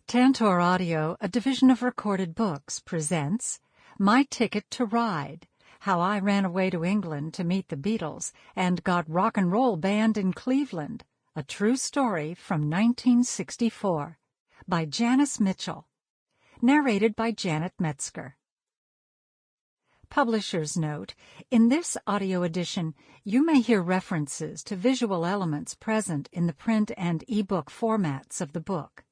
Tantor Audio, a division of Recorded Books, presents My Ticket to Ride, How I Ran Away to England to Meet the Beatles and Got Rock and Roll Banned in Cleveland, a true story from 1964, by Janice Mitchell. Narrated by Janet Metzger. Publisher's note: in this audio edition, you may hear references to visual elements present in the print and e-book formats of the book.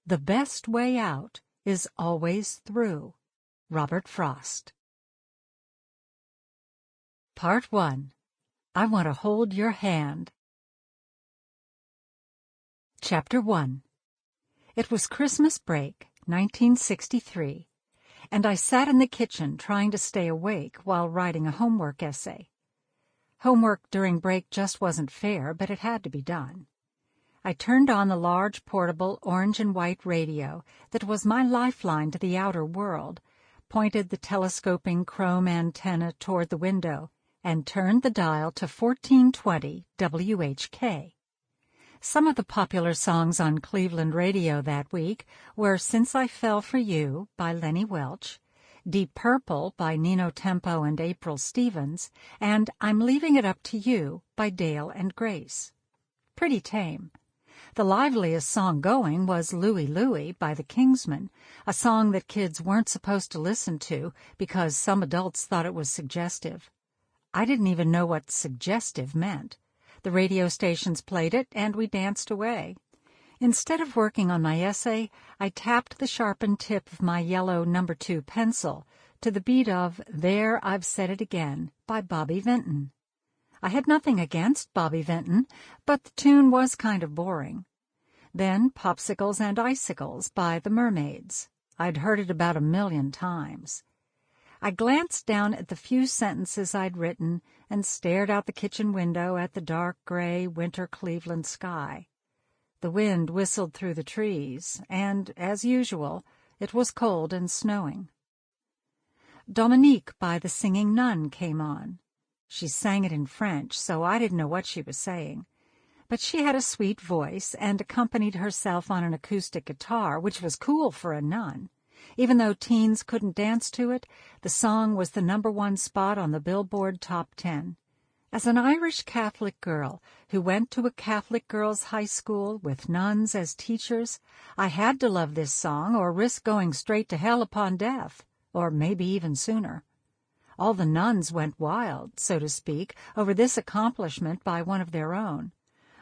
The best way out is always through. Robert Frost. Part 1. I Want to Hold Your Hand. Chapter 1. It was Christmas break, 1963, and I sat in the kitchen trying to stay awake while writing a homework essay. Homework during break just wasn't fair, but it had to be done. I turned on the large portable orange and white radio that was my lifeline to the outer world, pointed the telescoping chrome antenna toward the window, and turned the dial to 1420 WHK. Some of the popular songs on Cleveland radio that week were Since I Fell for You by Lenny Welch, Deep Purple by Nino Tempo and April Stevens, and I'm Leaving It Up to You by Dale and Grace. Pretty tame. The liveliest song going was Louie Louie by the Kingsmen, a song that kids weren't supposed to listen to because some adults thought it was suggestive. I didn't even know what suggestive meant. The radio stations played it, and we danced away. Instead of working on my essay, I tapped the sharpened tip of my yellow No. 2 pencil to the beat of There I've Said It Again by Bobby Vinton. I had nothing against Bobby Vinton, but the tune was kind of boring. Then Popsicles and Icicles by the Mermaids. I'd heard it about 1,000,000 times. I glanced down at the few sentences I'd written and stared out the kitchen window at the dark gray winter Cleveland sky. The wind whistled through the trees, and, as usual, it was cold and snowing. Dominique by the Singing Nun came on. She sang it in French, so I didn't know what she was saying. But she had a sweet voice and accompanied herself on an acoustic guitar, which was cool for a nun. Even though teens couldn't dance to it, the song was the number 1 spot on the Billboard Top 10. As an Irish Catholic girl who went to a Catholic girls' high school with nuns as teachers, I had to love this song or risk going straight to hell upon death, or maybe even sooner. All the nuns went wild, so to speak, over this accomplishment by one of their own.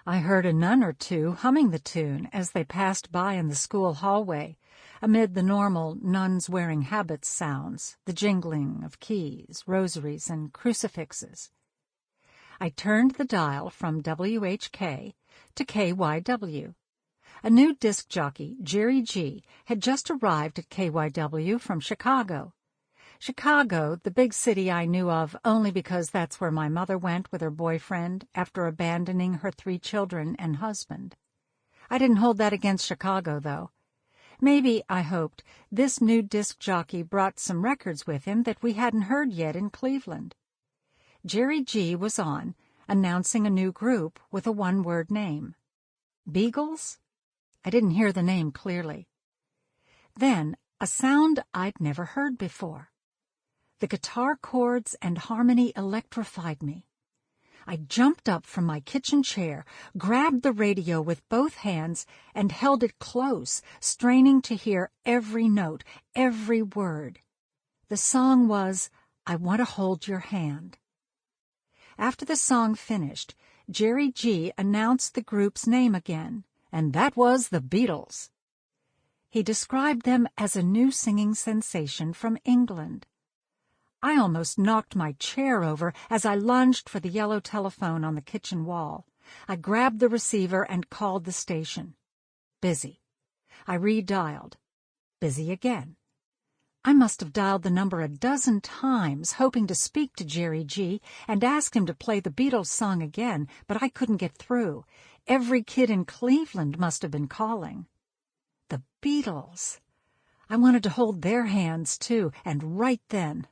I heard a nun or two humming the tune as they passed by in the school hallway, amid the normal nuns-wearing habits sounds, the jingling of keys, rosaries, and crucifixes. I turned the dial from WHK to KYW. A new disc jockey, Jerry G., had just arrived at KYW from Chicago. Chicago, the big city I knew of only because that's where my mother went with her boyfriend after abandoning her 3 children and husband. I didn't hold that against Chicago, though. Maybe, I hoped, this new disc jockey brought some records with him that we hadn't heard yet in Cleveland. Jerry G. was on, announcing a new group with a one-word name. Beagles? I didn't hear the name clearly. Then, a sound I'd never heard before. The guitar chords and harmony electrified me. I jumped up from my kitchen chair, grabbed the radio with both hands, and held it close, straining to hear every note, every word. The song was, I Want to Hold Your Hand. After the song finished, Jerry G. announced the group's name again, and that was the Beatles. He described them as a new singing sensation from England. I almost knocked my chair over as I lunged for the yellow telephone on the kitchen wall. I grabbed the receiver and called the station. Busy. I redialed. Busy again. I must have dialed the number 12 times, hoping to speak to Jerry G. and ask him to play the Beatles song again, but I couldn't get through. Every kid in Cleveland must have been calling. The Beatles. I wanted to hold their hands, too, and right then.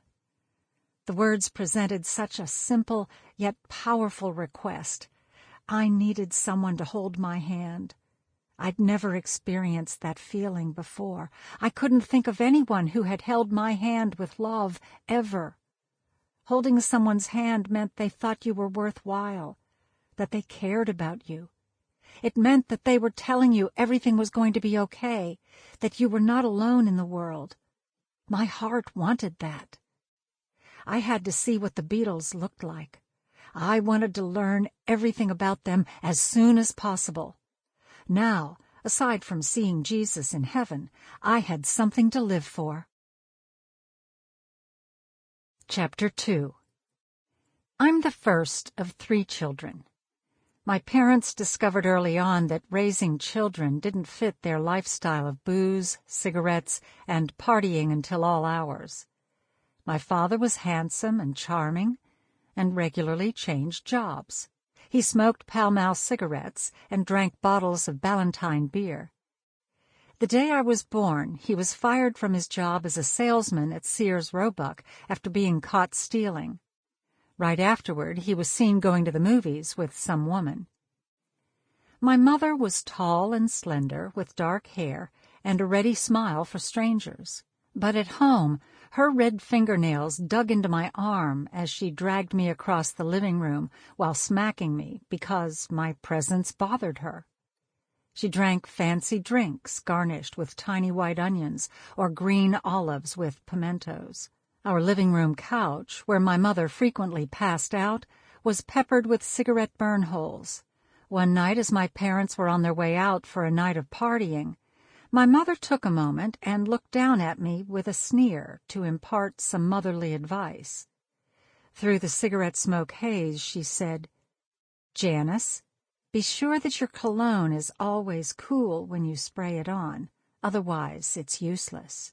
The words presented such a simple yet powerful request. I needed someone to hold my hand. I'd never experienced that feeling before. I couldn't think of anyone who had held my hand with love, ever. Holding someone's hand meant they thought you were worthwhile, that they cared about you. It meant that they were telling you everything was going to be okay, that you were not alone in the world. My heart wanted that. I had to see what the Beatles looked like. I wanted to learn everything about them as soon as possible. Now, aside from seeing Jesus in heaven, I had something to live for. Chapter 2. I'm the first of 3 children. My parents discovered early on that raising children didn't fit their lifestyle of booze, cigarettes, and partying until all hours. My father was handsome and charming, and regularly changed jobs. He smoked Pall Mall cigarettes and drank bottles of Ballantine beer. The day I was born, he was fired from his job as a salesman at Sears Roebuck after being caught stealing. Right afterward, he was seen going to the movies with some woman. My mother was tall and slender, with dark hair and a ready smile for strangers. But at home, her red fingernails dug into my arm as she dragged me across the living room while smacking me because my presence bothered her. She drank fancy drinks garnished with tiny white onions or green olives with pimentos. Our living room couch, where my mother frequently passed out, was peppered with cigarette burn holes. One night, as my parents were on their way out for a night of partying, my mother took a moment and looked down at me with a sneer to impart some motherly advice. Through the cigarette smoke haze, she said, "Janice, be sure that your cologne is always cool when you spray it on, otherwise it's useless."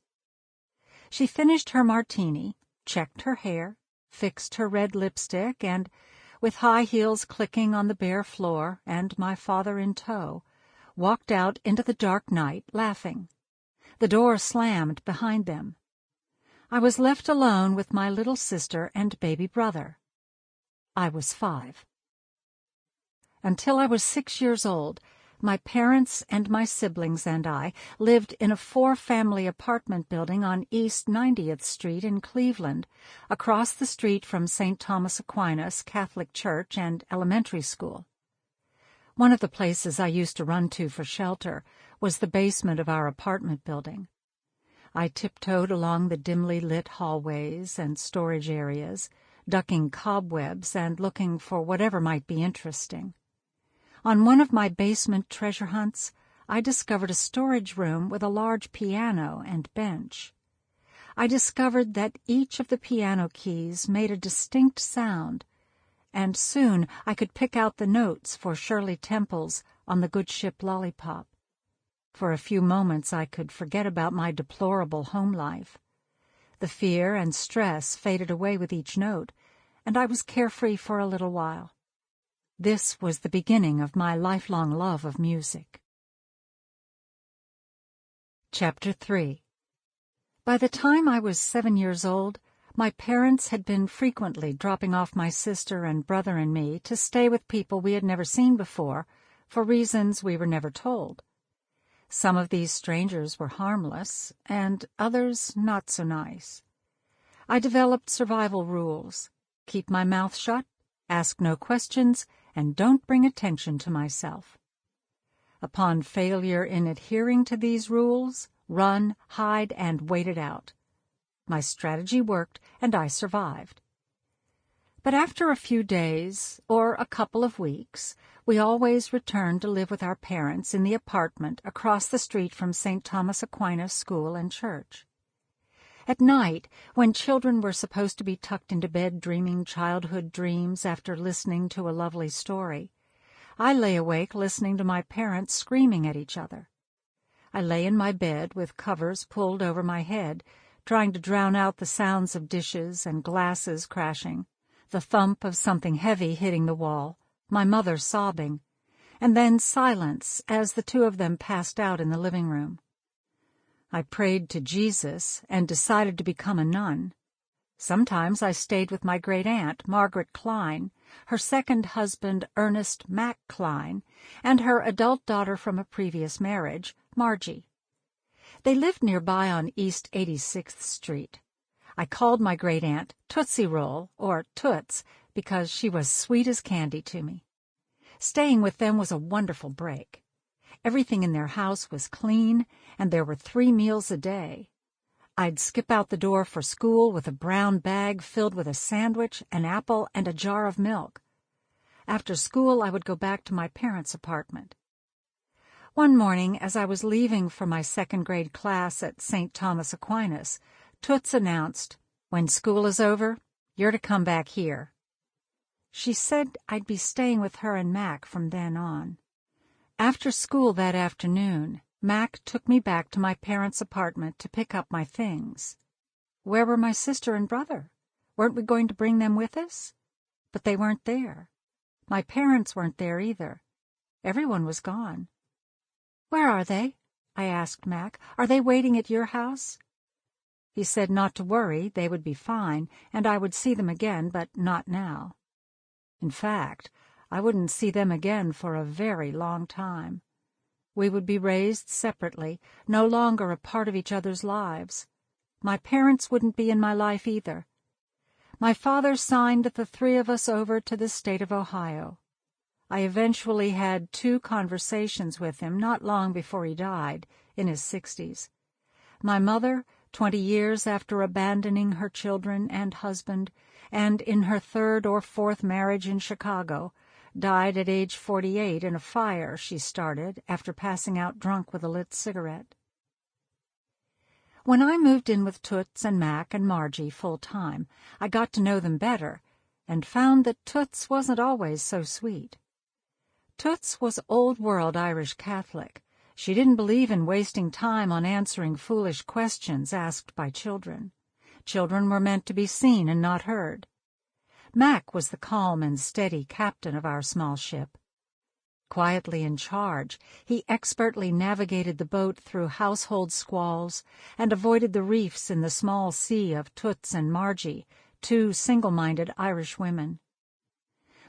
She finished her martini, checked her hair, fixed her red lipstick, and, with high heels clicking on the bare floor and my father in tow, walked out into the dark night, laughing. The door slammed behind them. I was left alone with my little sister and baby brother. I was 5. Until I was 6 years old, my parents and my siblings and I lived in a 4-family apartment building on East 90th Street in Cleveland, across the street from St. Thomas Aquinas Catholic Church and Elementary School. One of the places I used to run to for shelter was the basement of our apartment building. I tiptoed along the dimly lit hallways and storage areas, ducking cobwebs and looking for whatever might be interesting. On one of my basement treasure hunts, I discovered a storage room with a large piano and bench. I discovered that each of the piano keys made a distinct sound, and soon I could pick out the notes for Shirley Temple's On the Good Ship Lollipop. For a few moments I could forget about my deplorable home life. The fear and stress faded away with each note, and I was carefree for a little while. This was the beginning of my lifelong love of music. Chapter 3. By the time I was 7 years old, my parents had been frequently dropping off my sister and brother and me to stay with people we had never seen before, for reasons we were never told. Some of these strangers were harmless, and others not so nice. I developed survival rules: keep my mouth shut, ask no questions, and don't bring attention to myself. Upon failure in adhering to these rules, run, hide, and wait it out. My strategy worked, and I survived. But after a few days, or a couple of weeks, we always returned to live with our parents in the apartment across the street from St. Thomas Aquinas School and Church. At night, when children were supposed to be tucked into bed dreaming childhood dreams after listening to a lovely story, I lay awake listening to my parents screaming at each other. I lay in my bed with covers pulled over my head, trying to drown out the sounds of dishes and glasses crashing, the thump of something heavy hitting the wall, my mother sobbing, and then silence as the two of them passed out in the living room. I prayed to Jesus and decided to become a nun. Sometimes I stayed with my great-aunt, Margaret Klein, her second husband, Ernest Mac Klein, and her adult daughter from a previous marriage, Margie. They lived nearby on East 86th Street. I called my great-aunt Tootsie Roll, or Toots, because she was sweet as candy to me. Staying with them was a wonderful break. Everything in their house was clean, and there were 3 meals a day. I'd skip out the door for school with a brown bag filled with a sandwich, an apple, and a jar of milk. After school, I would go back to my parents' apartment. One morning, as I was leaving for my second-grade class at St. Thomas Aquinas, Toots announced, "When school is over, you're to come back here." She said I'd be staying with her and Mac from then on. After school that afternoon, Mac took me back to my parents' apartment to pick up my things. Where were my sister and brother? Weren't we going to bring them with us? But they weren't there. My parents weren't there either. Everyone was gone. "Where are they?" I asked Mac. "Are they waiting at your house?" He said not to worry, they would be fine, and I would see them again, but not now. In fact, I wouldn't see them again for a very long time. We would be raised separately, no longer a part of each other's lives. My parents wouldn't be in my life either. My father signed the 3 of us over to the state of Ohio. I eventually had 2 conversations with him not long before he died, in his 60s. My mother, 20 years after abandoning her children and husband, and in her 3rd or 4th marriage in Chicago, died at age 48 in a fire she started after passing out drunk with a lit cigarette. When I moved in with Toots and Mac and Margie full-time, I got to know them better and found that Toots wasn't always so sweet. Toots was old-world Irish Catholic. She didn't believe in wasting time on answering foolish questions asked by children. Children were meant to be seen and not heard. Mac was the calm and steady captain of our small ship. Quietly in charge, he expertly navigated the boat through household squalls and avoided the reefs in the small sea of Toots and Margie, 2 single-minded Irish women.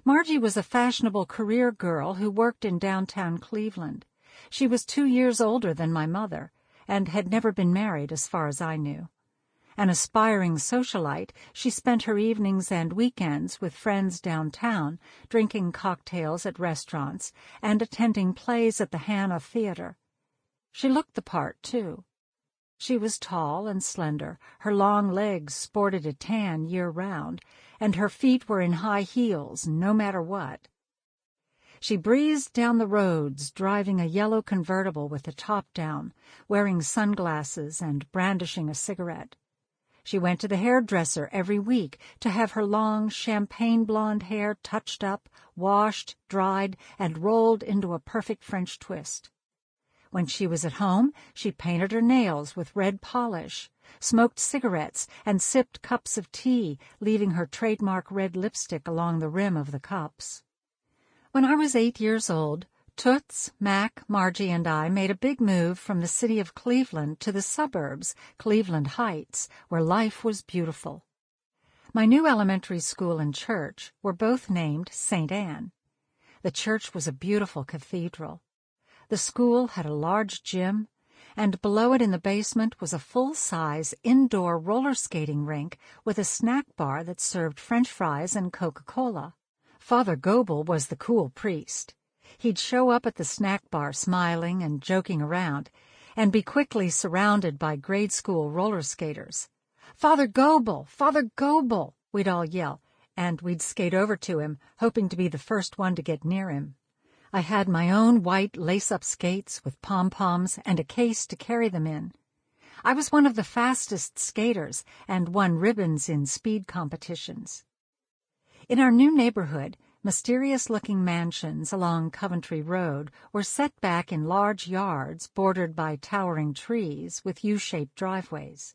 Margie was a fashionable career girl who worked in downtown Cleveland. She was 2 years older than my mother, and had never been married as far as I knew. An aspiring socialite, she spent her evenings and weekends with friends downtown, drinking cocktails at restaurants and attending plays at the Hannah Theater. She looked the part, too. She was tall and slender, her long legs sported a tan year-round, and her feet were in high heels, no matter what. She breezed down the roads, driving a yellow convertible with the top down, wearing sunglasses and brandishing a cigarette. She went to the hairdresser every week to have her long champagne blonde hair touched up, washed, dried, and rolled into a perfect French twist. When she was at home, she painted her nails with red polish, smoked cigarettes, and sipped cups of tea, leaving her trademark red lipstick along the rim of the cups. When I was 8 years old, Toots, Mac, Margie, and I made a big move from the city of Cleveland to the suburbs, Cleveland Heights, where life was beautiful. My new elementary school and church were both named St. Anne. The church was a beautiful cathedral. The school had a large gym, and below it in the basement was a full-size indoor roller skating rink with a snack bar that served French fries and Coca-Cola. Father Goebel was the cool priest. He'd show up at the snack bar smiling and joking around, and be quickly surrounded by grade school roller skaters. "Father Goebel! Father Goebel!" we'd all yell, and we'd skate over to him, hoping to be the first one to get near him. I had my own white lace-up skates with pom-poms and a case to carry them in. I was one of the fastest skaters and won ribbons in speed competitions. In our new neighborhood, mysterious-looking mansions along Coventry Road were set back in large yards bordered by towering trees with U-shaped driveways.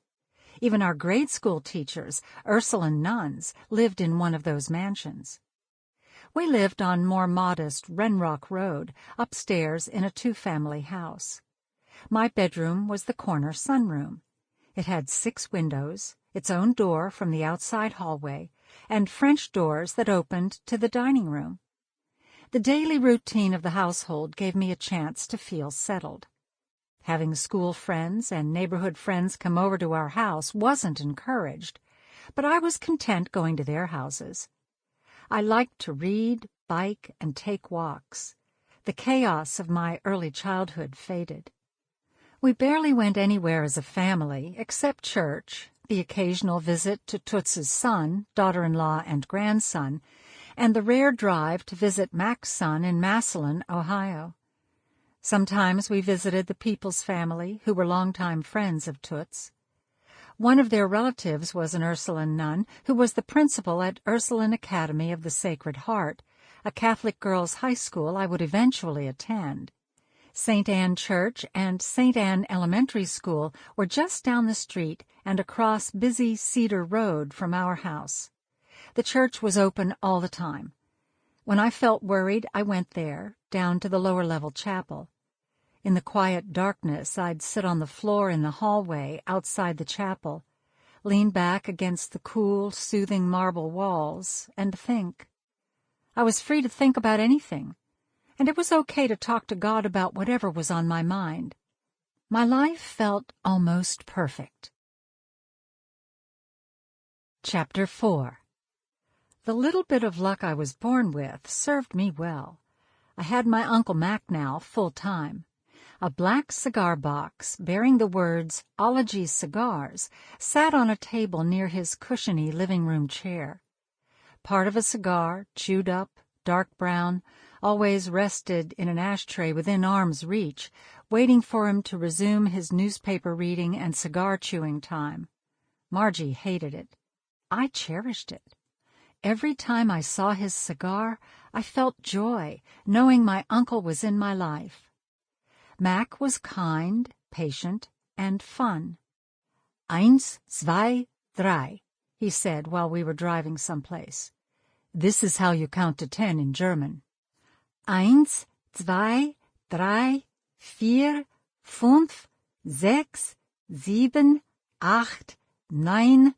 Even our grade school teachers, Ursuline nuns, lived in one of those mansions. We lived on more modest Renrock Road, upstairs in a 2-family house. My bedroom was the corner sunroom. It had 6 windows, its own door from the outside hallway, and French doors that opened to the dining room. The daily routine of the household gave me a chance to feel settled. Having school friends and neighborhood friends come over to our house wasn't encouraged, but I was content going to their houses. I liked to read, bike, and take walks. The chaos of my early childhood faded. We barely went anywhere as a family, except church, the occasional visit to Toots's son, daughter-in-law, and grandson, and the rare drive to visit Mac's son in Massillon, Ohio. Sometimes we visited the Peoples family, who were longtime friends of Toots. One of their relatives was an Ursuline nun who was the principal at Ursuline Academy of the Sacred Heart, a Catholic girls' high school I would eventually attend. St. Anne Church and St. Anne Elementary School were just down the street and across busy Cedar Road from our house. The church was open all the time. When I felt worried, I went there, down to the lower-level chapel. In the quiet darkness, I'd sit on the floor in the hallway outside the chapel, lean back against the cool, soothing marble walls, and think. I was free to think about anything, and it was okay to talk to God about whatever was on my mind. My life felt almost perfect. Chapter 4. The little bit of luck I was born with served me well. I had my Uncle Mac now full-time. A black cigar box bearing the words "Ology Cigars" sat on a table near his cushiony living-room chair. Part of a cigar, chewed up, dark brown, always rested in an ashtray within arm's reach, waiting for him to resume his newspaper reading and cigar chewing time. Margie hated it. I cherished it. Every time I saw his cigar, I felt joy, knowing my uncle was in my life. Mac was kind, patient, and fun. "Eins, zwei, drei," he said while we were driving someplace. This is how you count to 10 in German. Eins, zwei, drei, vier, fünf, sechs, sieben, acht, neun,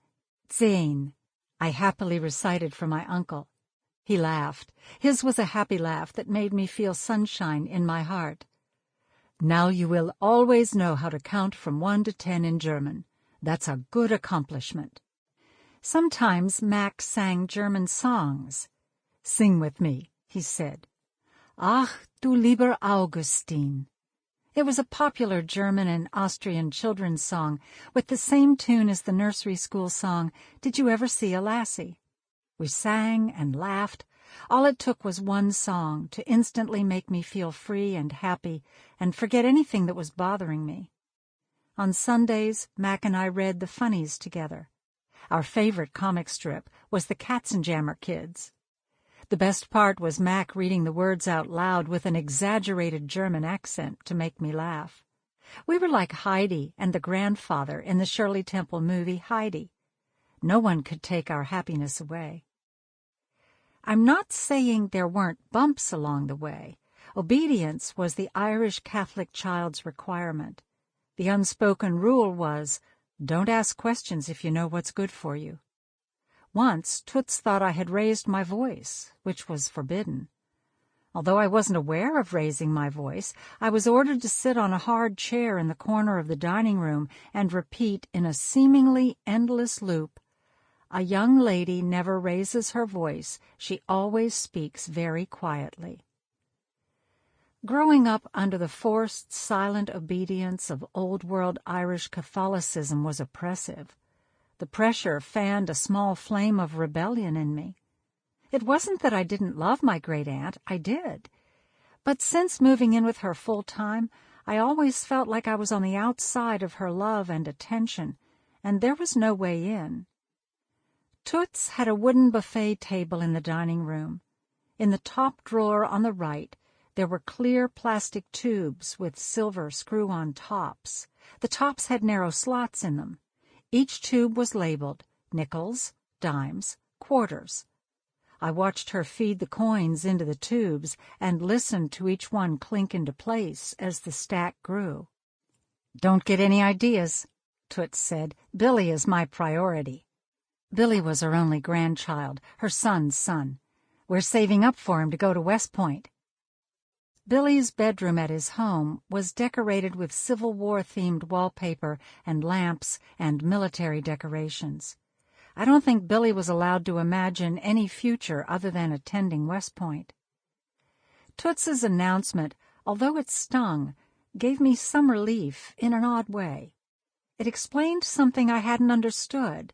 zehn. I happily recited for my uncle. He laughed. His was a happy laugh that made me feel sunshine in my heart. Now you will always know how to count from 1 to 10 in German. That's a good accomplishment. Sometimes Mac sang German songs. "Sing with me," he said. "Ach, du lieber Augustin." It was a popular German and Austrian children's song with the same tune as the nursery school song, "Did You Ever See a Lassie?" We sang and laughed. All it took was one song to instantly make me feel free and happy and forget anything that was bothering me. On Sundays, Mac and I read the funnies together. Our favorite comic strip was the Katzenjammer Kids. The best part was Mac reading the words out loud with an exaggerated German accent to make me laugh. We were like Heidi and the grandfather in the Shirley Temple movie Heidi. No one could take our happiness away. I'm not saying there weren't bumps along the way. Obedience was the Irish Catholic child's requirement. The unspoken rule was, don't ask questions if you know what's good for you. Once, Toots thought I had raised my voice, which was forbidden. Although I wasn't aware of raising my voice, I was ordered to sit on a hard chair in the corner of the dining room and repeat in a seemingly endless loop, "A young lady never raises her voice. She always speaks very quietly." Growing up under the forced, silent obedience of old-world Irish Catholicism was oppressive. The pressure fanned a small flame of rebellion in me. It wasn't that I didn't love my great-aunt. I did. But since moving in with her full-time, I always felt like I was on the outside of her love and attention, and there was no way in. Toots had a wooden buffet table in the dining room. In the top drawer on the right, there were clear plastic tubes with silver screw-on tops. The tops had narrow slots in them. Each tube was labeled nickels, dimes, quarters. I watched her feed the coins into the tubes and listened to each one clink into place as the stack grew. "Don't get any ideas," Toots said. "Billy is my priority." Billy was her only grandchild, her son's son. "We're saving up for him to go to West Point." Billy's bedroom at his home was decorated with Civil War-themed wallpaper and lamps and military decorations. I don't think Billy was allowed to imagine any future other than attending West Point. Toots's announcement, although it stung, gave me some relief in an odd way. It explained something I hadn't understood.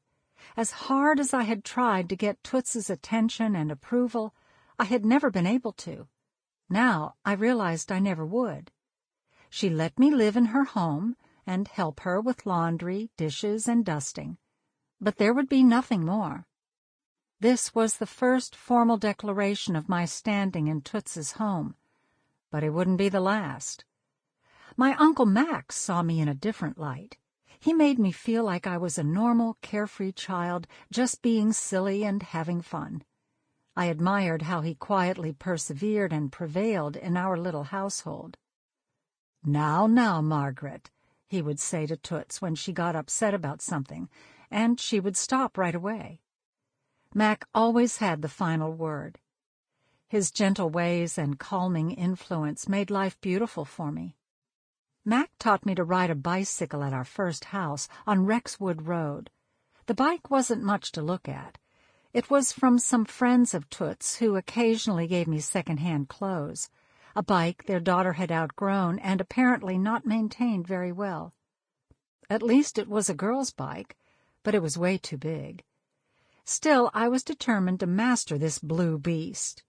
As hard as I had tried to get Toots's attention and approval, I had never been able to. Now I realized I never would. She let me live in her home and help her with laundry, dishes, and dusting, but there would be nothing more. This was the first formal declaration of my standing in Toots's home, but it wouldn't be the last. My Uncle Max saw me in a different light. He made me feel like I was a normal, carefree child, just being silly and having fun. I admired how he quietly persevered and prevailed in our little household. "Now, now, Margaret," he would say to Toots when she got upset about something, and she would stop right away. Mac always had the final word. His gentle ways and calming influence made life beautiful for me. Mac taught me to ride a bicycle at our first house on Rexwood Road. The bike wasn't much to look at. It was from some friends of Toots who occasionally gave me second-hand clothes, a bike their daughter had outgrown and apparently not maintained very well. At least it was a girl's bike, but it was way too big. Still, I was determined to master this blue beast.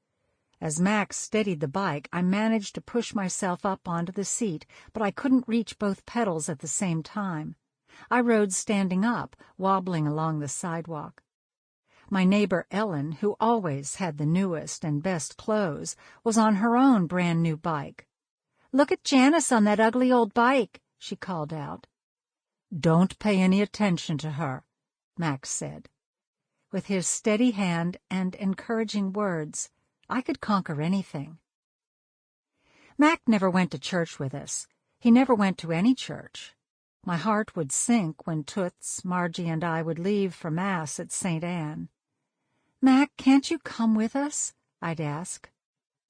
As Max steadied the bike, I managed to push myself up onto the seat, but I couldn't reach both pedals at the same time. I rode standing up, wobbling along the sidewalk. My neighbor Ellen, who always had the newest and best clothes, was on her own brand-new bike. "Look at Janice on that ugly old bike," she called out. "Don't pay any attention to her," Max said. With his steady hand and encouraging words, I could conquer anything. Mac never went to church with us. He never went to any church. My heart would sink when Toots, Margie, and I would leave for Mass at St. Anne. "Mac, can't you come with us?" I'd ask.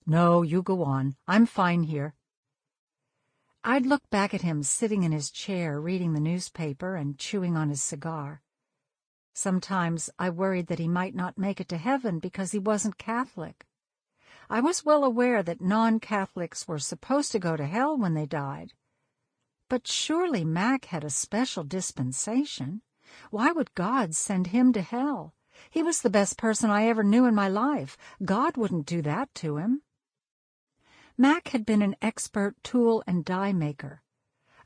"No, you go on. I'm fine here." I'd look back at him sitting in his chair reading the newspaper and chewing on his cigar. Sometimes I worried that he might not make it to heaven because he wasn't Catholic. I was well aware that non-Catholics were supposed to go to hell when they died. But surely Mac had a special dispensation. Why would God send him to hell? He was the best person I ever knew in my life. God wouldn't do that to him. Mac had been an expert tool and die maker.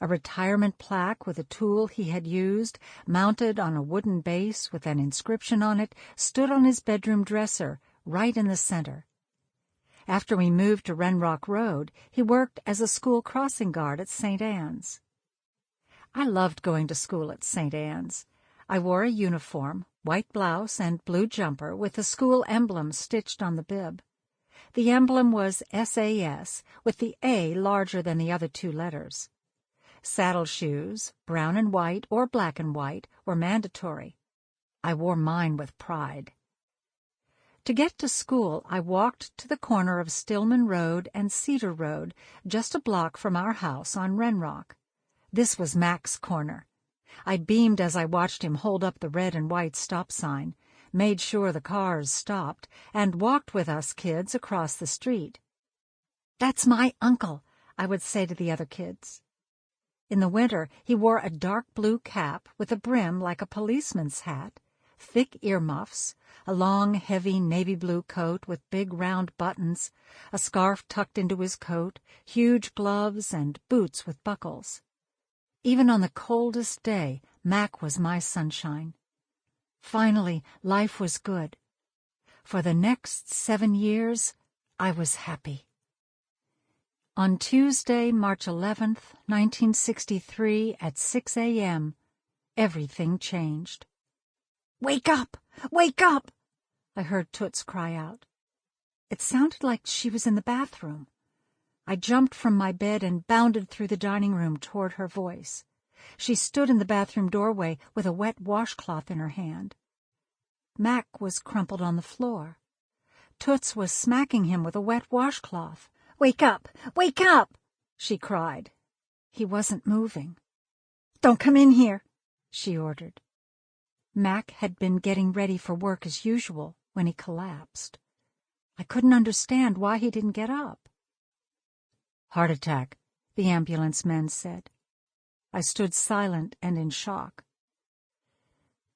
A retirement plaque with a tool he had used, mounted on a wooden base with an inscription on it, stood on his bedroom dresser, right in the center. After we moved to Renrock Road, he worked as a school crossing guard at St. Anne's. I loved going to school at St. Anne's. I wore a uniform, white blouse and blue jumper with the school emblem stitched on the bib. The emblem was SAS, with the A larger than the other two letters. Saddle shoes, brown and white or black and white, were mandatory. I wore mine with pride. To get to school, I walked to the corner of Stillman Road and Cedar Road, just a block from our house on Renrock. This was Mac's corner. I beamed as I watched him hold up the red and white stop sign, made sure the cars stopped, and walked with us kids across the street. "That's my uncle," I would say to the other kids. In the winter, he wore a dark blue cap with a brim like a policeman's hat, thick earmuffs, a long, heavy navy blue coat with big round buttons, a scarf tucked into his coat, huge gloves, and boots with buckles. Even on the coldest day, Mac was my sunshine. Finally, life was good. For the next 7 years, I was happy. On Tuesday, March 11th, 1963, at 6 a.m., everything changed. "Wake up! Wake up!" I heard Toots cry out. It sounded like she was in the bathroom. I jumped from my bed and bounded through the dining room toward her voice. She stood in the bathroom doorway with a wet washcloth in her hand. Mac was crumpled on the floor. Toots was smacking him with a wet washcloth. "Wake up! Wake up!" she cried. He wasn't moving. "Don't come in here," she ordered. Mac had been getting ready for work as usual when he collapsed. I couldn't understand why he didn't get up. "Heart attack," the ambulance men said. I stood silent and in shock.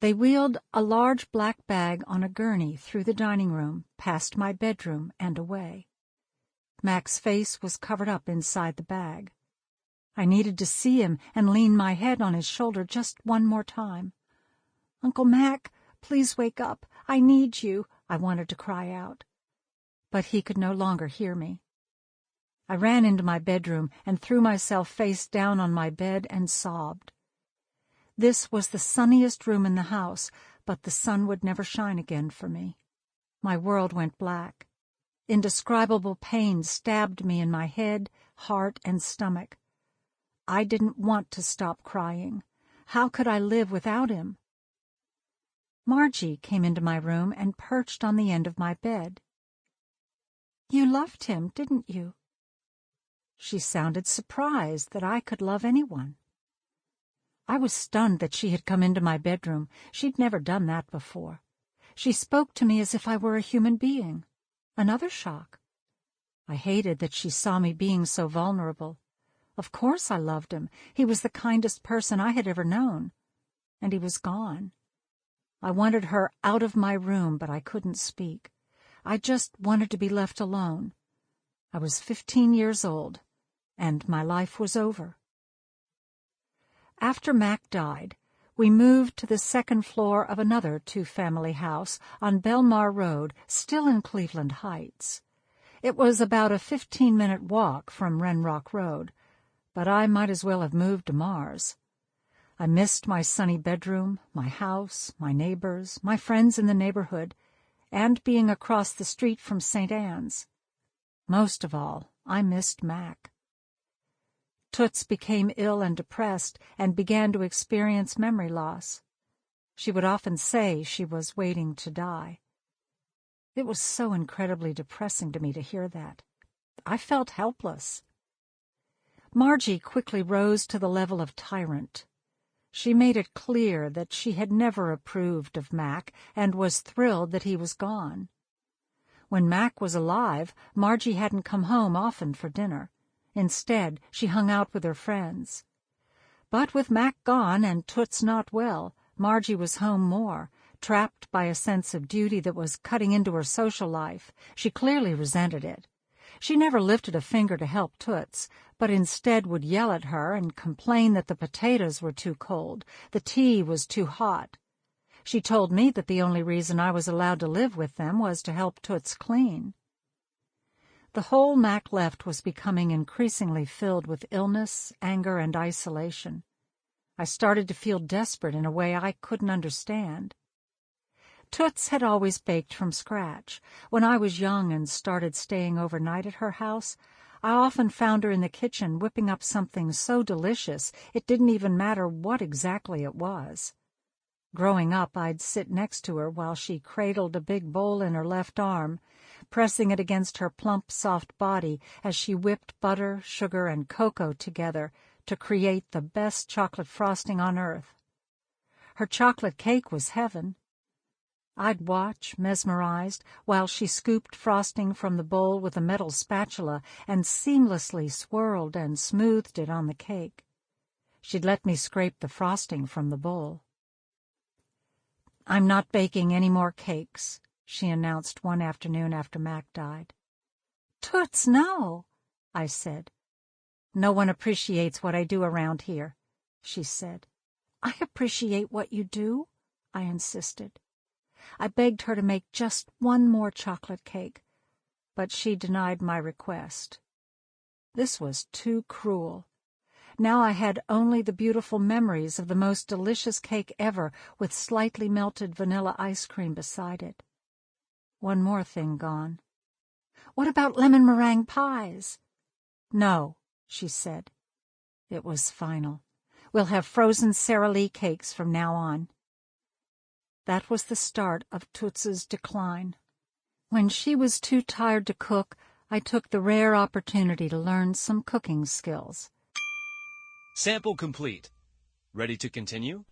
They wheeled a large black bag on a gurney through the dining room, past my bedroom, and away. Mac's face was covered up inside the bag. I needed to see him and lean my head on his shoulder just one more time. "Uncle Mac, please wake up. I need you," I wanted to cry out. But he could no longer hear me. I ran into my bedroom and threw myself face down on my bed and sobbed. This was the sunniest room in the house, but the sun would never shine again for me. My world went black. Indescribable pain stabbed me in my head, heart, and stomach. I didn't want to stop crying. How could I live without him? Margie came into my room and perched on the end of my bed. "You loved him, didn't you?" She sounded surprised that I could love anyone. I was stunned that she had come into my bedroom. She'd never done that before. She spoke to me as if I were a human being. Another shock. I hated that she saw me being so vulnerable. Of course I loved him. He was the kindest person I had ever known. And he was gone. I wanted her out of my room, but I couldn't speak. I just wanted to be left alone. I was 15 years old, and my life was over. After Mac died, we moved to the second floor of another two-family house on Belmar Road, still in Cleveland Heights. It was about a 15-minute walk from Renrock Road, but I might as well have moved to Mars. I missed my sunny bedroom, my house, my neighbors, my friends in the neighborhood, and being across the street from St. Anne's. Most of all, I missed Mac. Toots became ill and depressed and began to experience memory loss. She would often say she was waiting to die. It was so incredibly depressing to me to hear that. I felt helpless. Margie quickly rose to the level of tyrant. She made it clear that she had never approved of Mac and was thrilled that he was gone. When Mac was alive, Margie hadn't come home often for dinner. Instead, she hung out with her friends. But with Mac gone and Toots not well, Margie was home more, trapped by a sense of duty that was cutting into her social life. She clearly resented it. She never lifted a finger to help Toots, but instead would yell at her and complain that the potatoes were too cold, the tea was too hot. She told me that the only reason I was allowed to live with them was to help Toots clean. The hole Mac left was becoming increasingly filled with illness, anger, and isolation. I started to feel desperate in a way I couldn't understand. Toots had always baked from scratch. When I was young and started staying overnight at her house, I often found her in the kitchen whipping up something so delicious it didn't even matter what exactly it was. Growing up, I'd sit next to her while she cradled a big bowl in her left arm, pressing it against her plump, soft body as she whipped butter, sugar, and cocoa together to create the best chocolate frosting on earth. Her chocolate cake was heaven. I'd watch, mesmerized, while she scooped frosting from the bowl with a metal spatula and seamlessly swirled and smoothed it on the cake. She'd let me scrape the frosting from the bowl. "I'm not baking any more cakes," she announced one afternoon after Mac died. "Toots, no," I said. "No one appreciates what I do around here," she said. "I appreciate what you do," I insisted. I begged her to make just one more chocolate cake, but she denied my request. This was too cruel. Now I had only the beautiful memories of the most delicious cake ever with slightly melted vanilla ice cream beside it. One more thing gone. "What about lemon meringue pies?" "No," she said. It was final. We'll have frozen Sara Lee cakes from now on." That was the start of Toots's decline. When she was too tired to cook, I took the rare opportunity to learn some cooking skills. Sample complete. Ready to continue?